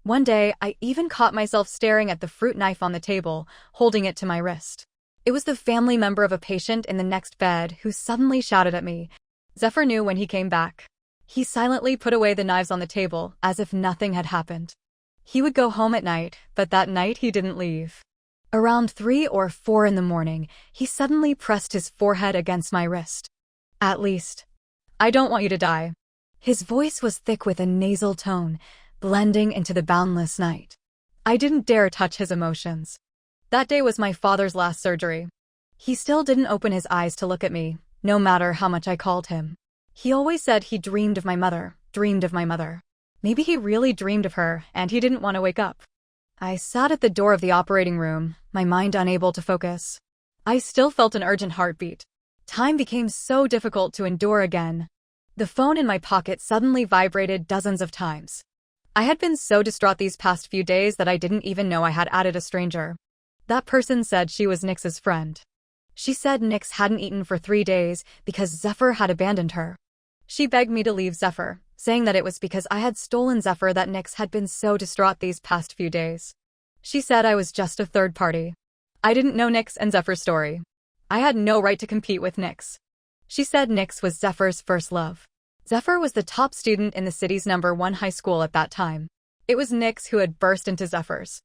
One day, I even caught myself staring at the fruit knife on the table, holding it to my wrist. It was the family member of a patient in the next bed who suddenly shouted at me. Zephyr knew when he came back. He silently put away the knives on the table, as if nothing had happened. He would go home at night, but that night he didn't leave. Around 3 or 4 in the morning, he suddenly pressed his forehead against my wrist. At least, I don't want you to die. His voice was thick with a nasal tone, blending into the boundless night. I didn't dare touch his emotions. That day was my father's last surgery. He still didn't open his eyes to look at me, no matter how much I called him. He always said he dreamed of my mother, dreamed of my mother. Maybe he really dreamed of her, and he didn't want to wake up. I sat at the door of the operating room, my mind unable to focus. I still felt an urgent heartbeat. Time became so difficult to endure again. The phone in my pocket suddenly vibrated dozens of times. I had been so distraught these past few days that I didn't even know I had added a stranger. That person said she was Nix's friend. She said Nix hadn't eaten for 3 days because Zephyr had abandoned her. She begged me to leave Zephyr, saying that it was because I had stolen Zephyr that Nix had been so distraught these past few days. She said I was just a third party. I didn't know Nix and Zephyr's story. I had no right to compete with Nix. She said Nyx was Zephyr's first love. Zephyr was the top student in the city's #1 high school at that time. It was Nyx who had burst into Zephyr's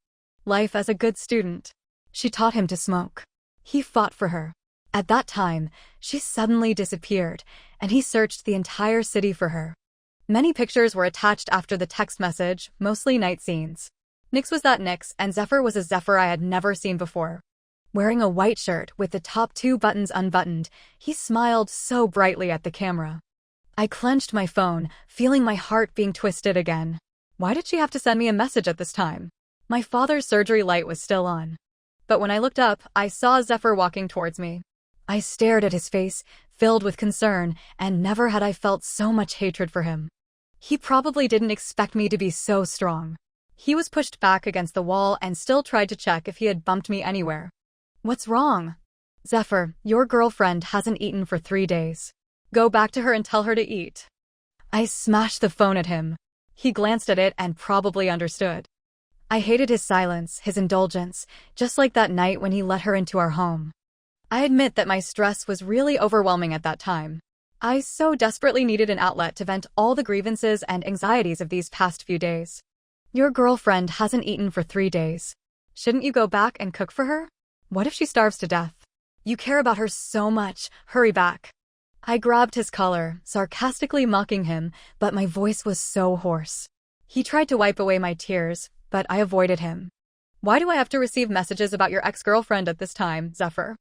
life as a good student. She taught him to smoke. He fought for her. At that time, she suddenly disappeared, and he searched the entire city for her. Many pictures were attached after the text message, mostly night scenes. Nyx was that Nyx, and Zephyr was a Zephyr I had never seen before. Wearing a white shirt with the top 2 buttons unbuttoned, he smiled so brightly at the camera. I clenched my phone, feeling my heart being twisted again. Why did she have to send me a message at this time? My father's surgery light was still on. But when I looked up, I saw Zephyr walking towards me. I stared at his face, filled with concern, and never had I felt so much hatred for him. He probably didn't expect me to be so strong. He was pushed back against the wall and still tried to check if he had bumped me anywhere. What's wrong? Zephyr, your girlfriend hasn't eaten for 3 days. Go back to her and tell her to eat. I smashed the phone at him. He glanced at it and probably understood. I hated his silence, his indulgence, just like that night when he let her into our home. I admit that my stress was really overwhelming at that time. I so desperately needed an outlet to vent all the grievances and anxieties of these past few days. Your girlfriend hasn't eaten for 3 days. Shouldn't you go back and cook for her? What if she starves to death? You care about her so much. Hurry back. I grabbed his collar, sarcastically mocking him, but my voice was so hoarse. He tried to wipe away my tears, but I avoided him. Why do I have to receive messages about your ex-girlfriend at this time, Zephyr?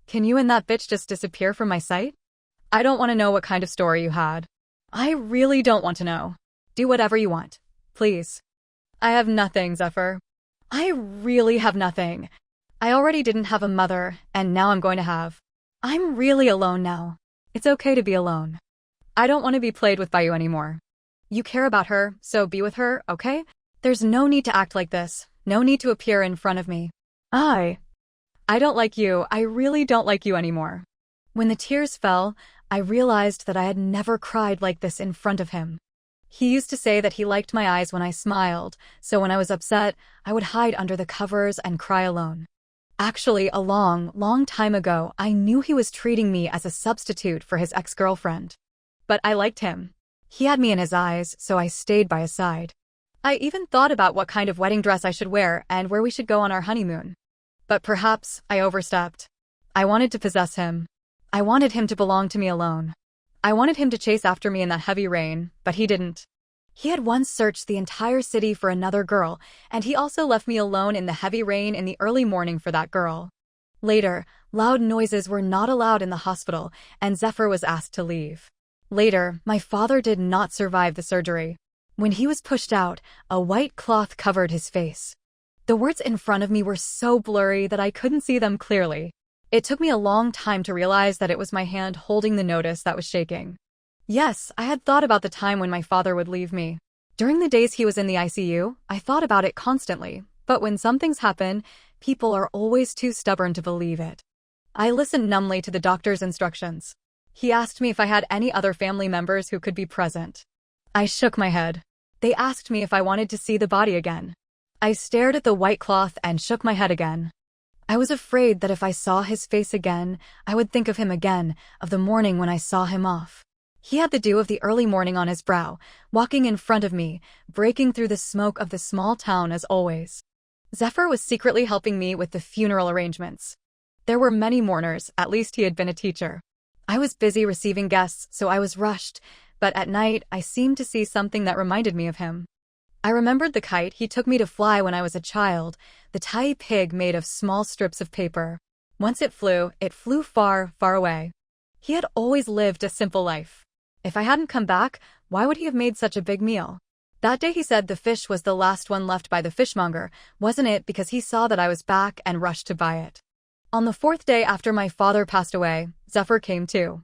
Can you and that bitch just disappear from my sight? I don't want to know what kind of story you had. I really don't want to know. Do whatever you want. Please. I have nothing, Zephyr. I really have nothing. I already didn't have a mother, and now I'm going to have. I'm really alone now. It's okay to be alone. I don't want to be played with by you anymore. You care about her, so be with her, okay? There's no need to act like this. No need to appear in front of me. I don't like you. I really don't like you anymore. When the tears fell, I realized that I had never cried like this in front of him. He used to say that he liked my eyes when I smiled, so when I was upset, I would hide under the covers and cry alone. Actually, a long, long time ago, I knew he was treating me as a substitute for his ex-girlfriend. But I liked him. He had me in his eyes, so I stayed by his side. I even thought about what kind of wedding dress I should wear and where we should go on our honeymoon. But perhaps I overstepped. I wanted to possess him. I wanted him to belong to me alone. I wanted him to chase after me in that heavy rain, but he didn't. He had once searched the entire city for another girl, and he also left me alone in the heavy rain in the early morning for that girl. Later, loud noises were not allowed in the hospital, and Zephyr was asked to leave. Later, my father did not survive the surgery. When he was pushed out, a white cloth covered his face. The words in front of me were so blurry that I couldn't see them clearly. It took me a long time to realize that it was my hand holding the notice that was shaking. Yes, I had thought about the time when my father would leave me. During the days he was in the ICU, I thought about it constantly, but when some things happen, people are always too stubborn to believe it. I listened numbly to the doctor's instructions. He asked me if I had any other family members who could be present. I shook my head. They asked me if I wanted to see the body again. I stared at the white cloth and shook my head again. I was afraid that if I saw his face again, I would think of him again, of the morning when I saw him off. He had the dew of the early morning on his brow, walking in front of me, breaking through the smoke of the small town as always. Zephyr was secretly helping me with the funeral arrangements. There were many mourners, at least he had been a teacher. I was busy receiving guests, so I was rushed, but at night I seemed to see something that reminded me of him. I remembered the kite he took me to fly when I was a child, the tiny pig made of small strips of paper. Once it flew far, far away. He had always lived a simple life. If I hadn't come back, why would he have made such a big meal? That day he said the fish was the last one left by the fishmonger, wasn't it because he saw that I was back and rushed to buy it? On the 4th day after my father passed away, Zephyr came too.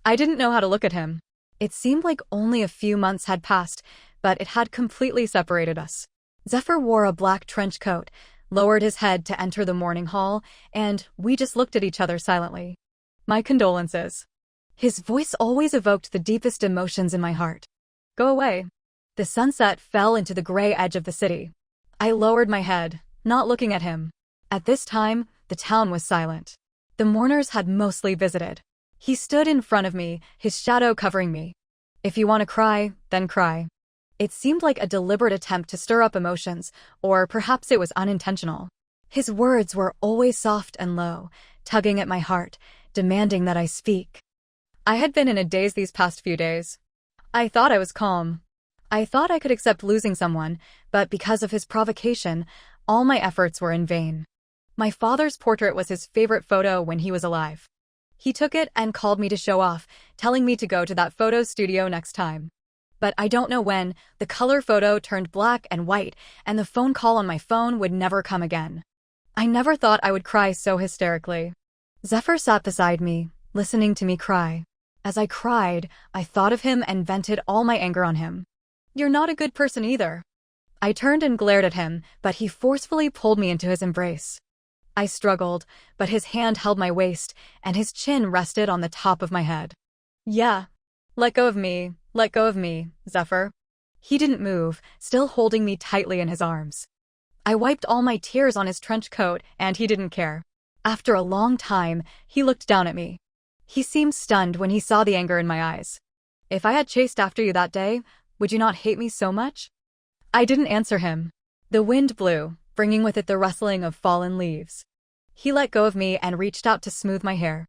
I didn't know how to look at him. It seemed like only a few months had passed, but it had completely separated us. Zephyr wore a black trench coat, lowered his head to enter the morning hall, and we just looked at each other silently. My condolences. His voice always evoked the deepest emotions in my heart. Go away. The sunset fell into the gray edge of the city. I lowered my head, not looking at him. At this time, the town was silent. The mourners had mostly visited. He stood in front of me, his shadow covering me. If you want to cry, then cry. It seemed like a deliberate attempt to stir up emotions, or perhaps it was unintentional. His words were always soft and low, tugging at my heart, demanding that I speak. I had been in a daze these past few days. I thought I was calm. I thought I could accept losing someone, but because of his provocation, all my efforts were in vain. My father's portrait was his favorite photo when he was alive. He took it and called me to show off, telling me to go to that photo studio next time. But I don't know when, the color photo turned black and white, and the phone call on my phone would never come again. I never thought I would cry so hysterically. Zephyr sat beside me, listening to me cry. As I cried, I thought of him and vented all my anger on him. You're not a good person either. I turned and glared at him, but he forcefully pulled me into his embrace. I struggled, but his hand held my waist, and his chin rested on the top of my head. Yeah. Let go of me, Zephyr. He didn't move, still holding me tightly in his arms. I wiped all my tears on his trench coat, and he didn't care. After a long time, he looked down at me. He seemed stunned when he saw the anger in my eyes. If I had chased after you that day, would you not hate me so much? I didn't answer him. The wind blew, bringing with it the rustling of fallen leaves. He let go of me and reached out to smooth my hair.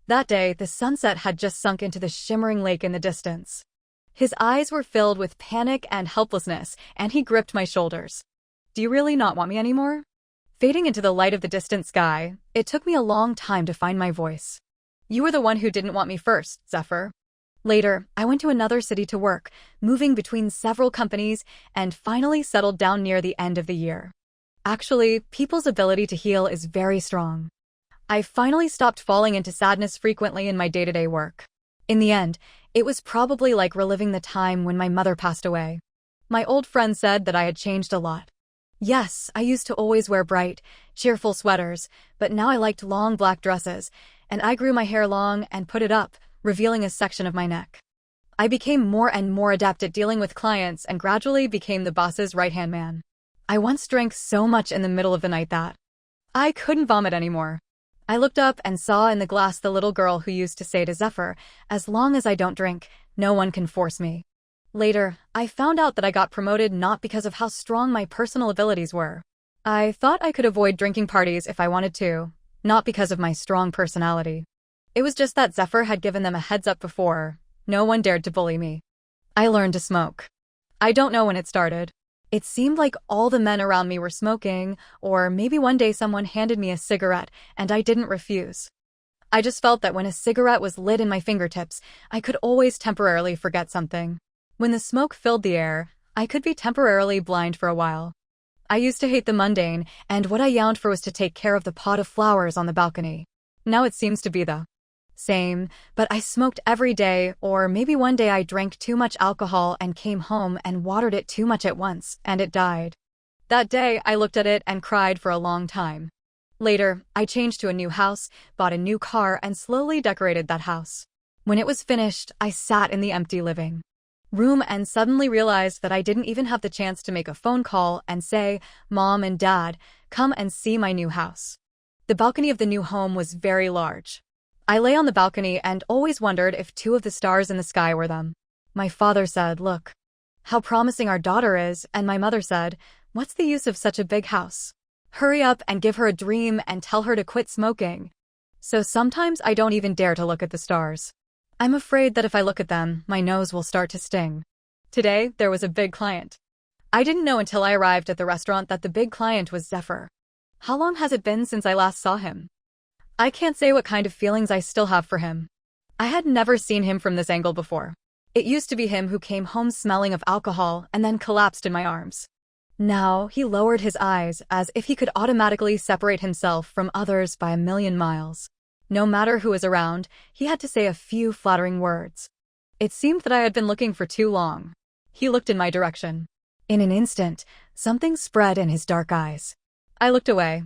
That day, the sunset had just sunk into the shimmering lake in the distance. His eyes were filled with panic and helplessness, and he gripped my shoulders. Do you really not want me anymore? Fading into the light of the distant sky, it took me a long time to find my voice. You were the one who didn't want me first, Zephyr. Later, I went to another city to work, moving between several companies, and finally settled down near the end of the year. Actually, people's ability to heal is very strong. I finally stopped falling into sadness frequently in my day-to-day work. In the end, it was probably like reliving the time when my mother passed away. My old friend said that I had changed a lot. Yes, I used to always wear bright, cheerful sweaters, but now I liked long black dresses, and I grew my hair long and put it up, revealing a section of my neck. I became more and more adept at dealing with clients and gradually became the boss's right-hand man. I once drank so much in the middle of the night that I couldn't vomit anymore. I looked up and saw in the glass the little girl who used to say to Zephyr, "As long as I don't drink, no one can force me." Later, I found out that I got promoted not because of how strong my personal abilities were. I thought I could avoid drinking parties if I wanted to, not because of my strong personality. It was just that Zephyr had given them a heads up before. No one dared to bully me. I learned to smoke. I don't know when it started. It seemed like all the men around me were smoking, or maybe one day someone handed me a cigarette and I didn't refuse. I just felt that when a cigarette was lit in my fingertips, I could always temporarily forget something. When the smoke filled the air, I could be temporarily blind for a while. I used to hate the mundane, and what I yearned for was to take care of the pot of flowers on the balcony. Now it seems to be the same, but I smoked every day, or maybe one day I drank too much alcohol and came home and watered it too much at once, and it died. That day, I looked at it and cried for a long time. Later, I changed to a new house, bought a new car, and slowly decorated that house. When it was finished, I sat in the empty living room and suddenly realized that I didn't even have the chance to make a phone call and say, "Mom and Dad, come and see my new house." The balcony of the new home was very large. I lay on the balcony and always wondered if two of the stars in the sky were them. My father said, "Look how promising our daughter is," and my mother said, "What's the use of such a big house? Hurry up and give her a dream and tell her to quit smoking." So sometimes I don't even dare to look at the stars. I'm afraid that if I look at them, my nose will start to sting. Today, there was a big client. I didn't know until I arrived at the restaurant that the big client was Zephyr. How long has it been since I last saw him? I can't say what kind of feelings I still have for him. I had never seen him from this angle before. It used to be him who came home smelling of alcohol and then collapsed in my arms. Now, he lowered his eyes as if he could automatically separate himself from others by a million miles. No matter who was around, he had to say a few flattering words. It seemed that I had been looking for too long. He looked in my direction. In an instant, something spread in his dark eyes. I looked away,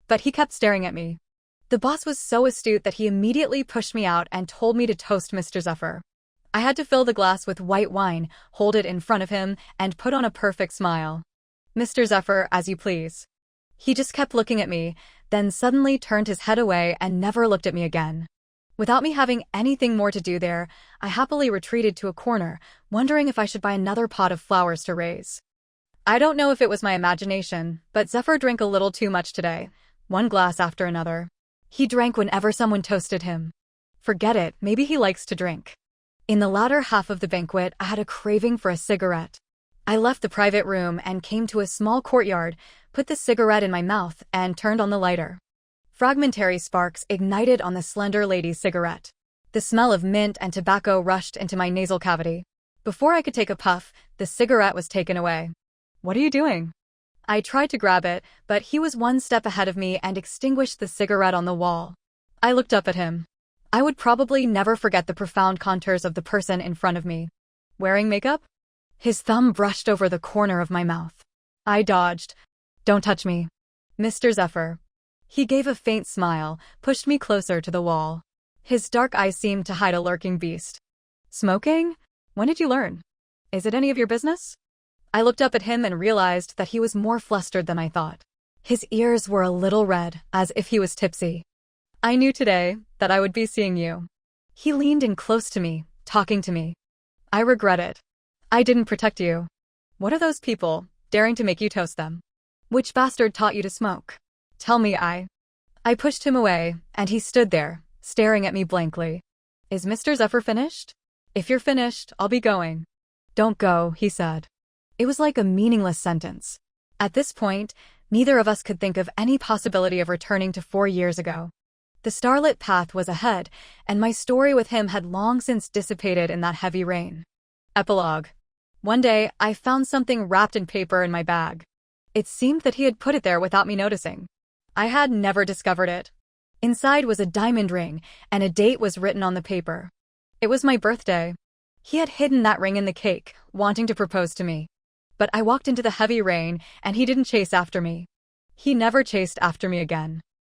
but he kept staring at me. The boss was so astute that he immediately pushed me out and told me to toast Mr. Zephyr. I had to fill the glass with white wine, hold it in front of him, and put on a perfect smile. "Mr. Zephyr, as you please." He just kept looking at me, then suddenly turned his head away and never looked at me again. Without me having anything more to do there, I happily retreated to a corner, wondering if I should buy another pot of flowers to raise. I don't know if it was my imagination, but Zephyr drank a little too much today, one glass after another. He drank whenever someone toasted him. Forget it, maybe he likes to drink. In the latter half of the banquet, I had a craving for a cigarette. I left the private room and came to a small courtyard, put the cigarette in my mouth, and turned on the lighter. Fragmentary sparks ignited on the slender lady's cigarette. The smell of mint and tobacco rushed into my nasal cavity. Before I could take a puff, the cigarette was taken away. "What are you doing?" I tried to grab it, but he was one step ahead of me and extinguished the cigarette on the wall. I looked up at him. I would probably never forget the profound contours of the person in front of me. Wearing makeup? His thumb brushed over the corner of my mouth. I dodged. "Don't touch me, Mr. Zephyr." He gave a faint smile, pushed me closer to the wall. His dark eyes seemed to hide a lurking beast. "Smoking? When did you learn? Is it any of your business?" I looked up at him and realized that he was more flustered than I thought. His ears were a little red, as if he was tipsy. "I knew today that I would be seeing you." He leaned in close to me, talking to me. "I regret it. I didn't protect you. What are those people, daring to make you toast them? Which bastard taught you to smoke? Tell me." I pushed him away, and he stood there, staring at me blankly. "Is Mr. Zephyr finished? If you're finished, I'll be going." "Don't go," he said. It was like a meaningless sentence. At this point, neither of us could think of any possibility of returning to 4 years ago. The starlit path was ahead, and my story with him had long since dissipated in that heavy rain. Epilogue. One day, I found something wrapped in paper in my bag. It seemed that he had put it there without me noticing. I had never discovered it. Inside was a diamond ring, and a date was written on the paper. It was my birthday. He had hidden that ring in the cake, wanting to propose to me. But I walked into the heavy rain, and he didn't chase after me. He never chased after me again.